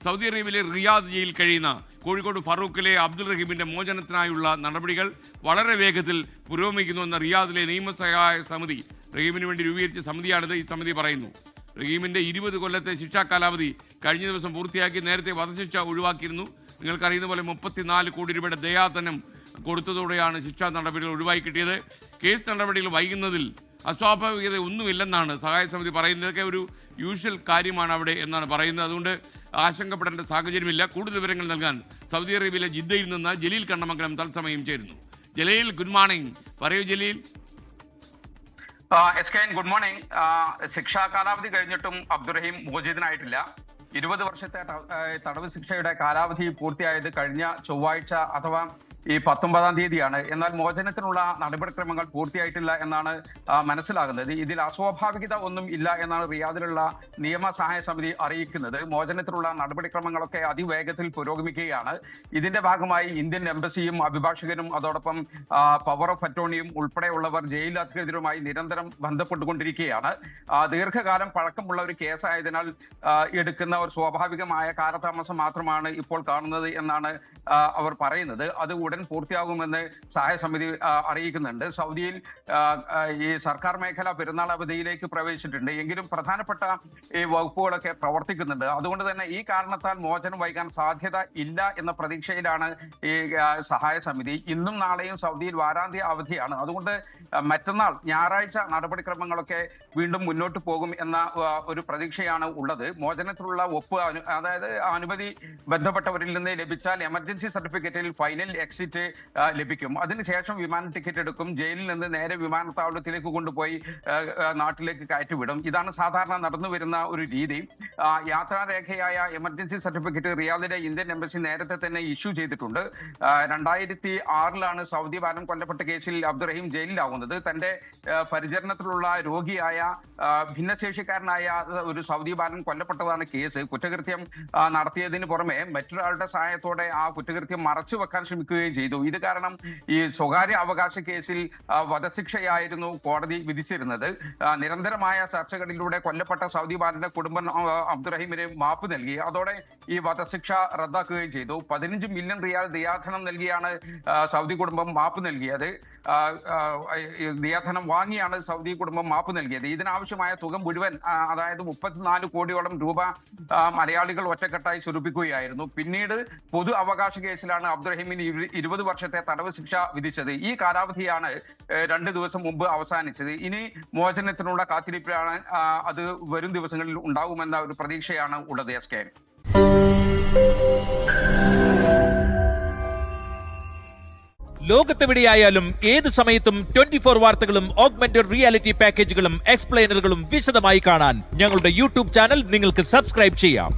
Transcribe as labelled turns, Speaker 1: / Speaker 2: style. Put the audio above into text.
Speaker 1: Saudi അറേബ്യയിലെ Riyadh ജയിലിൽ കഴിയുന്ന കോഴിക്കോട് ഫറൂഖിലെ അബ്ദുൾ റഹീമിന്റെ മോചനത്തിനായുള്ള നടപടികൾ വളരെ വേഗത്തിൽ പുരോഗമിക്കുന്നുവെന്ന റിയാദിലെ നിയമസഹായ സമിതി, റഹീമിന് വേണ്ടി രൂപീകരിച്ച സമിതിയാണിത്. ഈ സമിതി പറയുന്നു, റഹീമിന്റെ 20 കൊല്ലത്തെ ശിക്ഷാ കാലാവധി കഴിഞ്ഞ ദിവസം പൂർത്തിയാക്കി. നേരത്തെ വധശിക്ഷ ഒഴിവാക്കിയിരുന്നു. നിങ്ങൾക്കറിയുന്ന പോലെ 34 കോടി രൂപയുടെ ദയാധനം കൊടുത്തതോടെയാണ് ശിക്ഷാ നടപടികൾ ഒഴിവാക്കി കിട്ടിയത്. കേസ് നടപടികൾ വൈകുന്നതിൽ അസ്വാഭാവികത ഒന്നുമില്ലെന്നാണ് സഹായ സമിതി പറയുന്നത്. ഇതൊക്കെ ഒരു യൂഷ്വൽ കാര്യമാണ് അവിടെ എന്നാണ് പറയുന്നത്. അതുകൊണ്ട് ആശങ്കപ്പെടേണ്ട സാഹചര്യമില്ല. കൂടുതൽ വിവരങ്ങൾ നൽകാൻ സൗദി അറേബ്യയിലെ ജിദ്ദയിൽ നിന്ന് ജലീൽ കണ്ണമംഗലം തത്സമയം ചേരുന്നു. Jaleel, good morning. പറയൂ ജലീൽ.
Speaker 2: Good morning. ശിക്ഷാ കാലാവധി കഴിഞ്ഞിട്ടും അബ്ദുറഹീം മോചിതനായിട്ടില്ല. 20 വർഷത്തെ തടവ് ശിക്ഷയുടെ കാലാവധി പൂർത്തിയായത് കഴിഞ്ഞ ചൊവ്വാഴ്ച അഥവാ ഈ 19-ാം തീയതിയാണ്. എന്നാൽ മോചനത്തിനുള്ള നടപടിക്രമങ്ങൾ പൂർത്തിയായിട്ടില്ല എന്നാണ് മനസ്സിലാകുന്നത്. ഇതിൽ അസ്വാഭാവികത ഒന്നും ഇല്ല എന്നാണ് റിയാദിലുള്ള നിയമസഹായ സമിതി അറിയിക്കുന്നത്. മോചനത്തിനുള്ള നടപടിക്രമങ്ങളൊക്കെ അതിവേഗത്തിൽ പുരോഗമിക്കുകയാണ്. ഇതിന്റെ ഭാഗമായി ഇന്ത്യൻ എംബസിയും അഭിഭാഷകനും അതോടൊപ്പം പവർ ഓഫ് അറ്റോർണിയും ഉൾപ്പെടെയുള്ളവർ ജയിൽ അധികൃതരുമായി നിരന്തരം ബന്ധപ്പെട്ടുകൊണ്ടിരിക്കുകയാണ്. ദീർഘകാലം പഴക്കമുള്ള ഒരു കേസായതിനാൽ എടുക്കുന്ന ഒരു സ്വാഭാവികമായ കാലതാമസം മാത്രമാണ് ഇപ്പോൾ കാണുന്നത് എന്നാണ് അവർ പറയുന്നത്. അത് ഉടൻ പൂർത്തിയാകുമെന്ന് സഹായ സമിതി അറിയിക്കുന്നുണ്ട്. സൗദിയിൽ ഈ സർക്കാർ മേഖല പെരുന്നാൾ അവധിയിലേക്ക് പ്രവേശിച്ചിട്ടുണ്ട്. എങ്കിലും പ്രധാനപ്പെട്ട ഈ വകുപ്പുകളൊക്കെ പ്രവർത്തിക്കുന്നുണ്ട്. അതുകൊണ്ട് തന്നെ ഈ കാരണത്താൽ മോചനം വൈകാൻ സാധ്യത ഇല്ല എന്ന പ്രതീക്ഷയിലാണ് ഈ സഹായ സമിതി. ഇന്നും നാളെയും സൗദിയിൽ വാരാന്ത്യ അവധിയാണ്. അതുകൊണ്ട് മറ്റന്നാൾ ഞായറാഴ്ച നടപടിക്രമങ്ങളൊക്കെ വീണ്ടും മുന്നോട്ട് പോകും എന്ന ഒരു പ്രതീക്ഷയാണ് ഉള്ളത്. മോചനത്തിലുള്ള ഒപ്പ്, അതായത് അനുമതി ബന്ധപ്പെട്ടവരിൽ നിന്ന് ലഭിച്ചാൽ എമർജൻസി സർട്ടിഫിക്കറ്റിൽ ഫൈനൽ എക്സിറ്റ് ലഭിക്കും. അതിനുശേഷം വിമാന ടിക്കറ്റ് എടുക്കും. ജയിലിൽ നിന്ന് നേരെ വിമാനത്താവളത്തിലേക്ക് കൊണ്ടുപോയി നാട്ടിലേക്ക് കയറ്റിവിടും. ഇതാണ് സാധാരണ നടന്നു വരുന്ന ഒരു രീതി. യാത്രാരേഖയായ എമർജൻസി സർട്ടിഫിക്കറ്റ് റിയാദിലെ ഇന്ത്യൻ എംബസി നേരത്തെ തന്നെ ഇഷ്യൂ ചെയ്തിട്ടുണ്ട്. 2006 സൗദി ബാലൻ കൊല്ലപ്പെട്ട കേസിൽ അബ്ദുറഹീം ജയിലിലാവുന്നത്. തന്റെ പരിചരണത്തിലുള്ള രോഗിയായ ഭിന്നശേഷിക്കാരനായ ഒരു സൗദി ബാലൻ കൊല്ലപ്പെട്ടതാണ് കേസ്. കുറ്റകൃത്യം നടത്തിയതിന് പുറമെ മറ്റൊരാളുടെ സഹായത്തോടെ ആ കുറ്റകൃത്യം മറച്ചു വെക്കാൻ ശ്രമിക്കുകയും ചെയ്തു. ഇത് കാരണം ഈ സ്വകാര്യ അവകാശ കേസിൽ വധശിക്ഷയായിരുന്നു കോടതി വിധിച്ചിരുന്നത്. നിരന്തരമായ ചർച്ചകളിലൂടെ കൊല്ലപ്പെട്ട സൗദി ബാലന്റെ കുടുംബം അബ്ദുറഹീമിന് മാപ്പ് നൽകി. അതോടെ ഈ വധശിക്ഷ റദ്ദാക്കുകയും ചെയ്തു. 15 മില്യൺ റിയാൽ ദയാധനം നൽകിയാണ് സൗദി കുടുംബം മാപ്പ് നൽകിയത്. ദയാധനം വാങ്ങിയാണ് സൗദി കുടുംബം മാപ്പ് നൽകിയത്. ഇതിനാവശ്യമായ തുക മുഴുവൻ, അതായത് 34 കോടിയോളം രൂപ മലയാളികൾ ഒറ്റക്കെട്ടായി സ്വരൂപിക്കുകയായിരുന്നു. പിന്നീട് പൊതു അവകാശ കേസിലാണ് അബ്ദുറഹീമിന് 20 വർഷത്തെ തടവ് ശിക്ഷ വിധിച്ചത്. ഈ കാലാവധിയാണ് 2 ദിവസം മുമ്പ് അവസാനിച്ചത്. ഇനി മോചനത്തിനുള്ള കാത്തിരിപ്പിലാണ്. അത് വരും ദിവസങ്ങളിൽ ഉണ്ടാകുമെന്ന ഒരു പ്രതീക്ഷയാണ് ഉള്ളത്.
Speaker 3: ലോകത്തെവിടെയായാലും ഏത് സമയത്തും 24 വാർത്തകളും ഓഗ്മെന്റഡ് റിയാലിറ്റി പാക്കേജുകളും എക്സ്പ്ലെയിനറുകളും വിശദമായി കാണാൻ ഞങ്ങളുടെ യൂട്യൂബ് ചാനൽ നിങ്ങൾക്ക് സബ്സ്ക്രൈബ് ചെയ്യാം.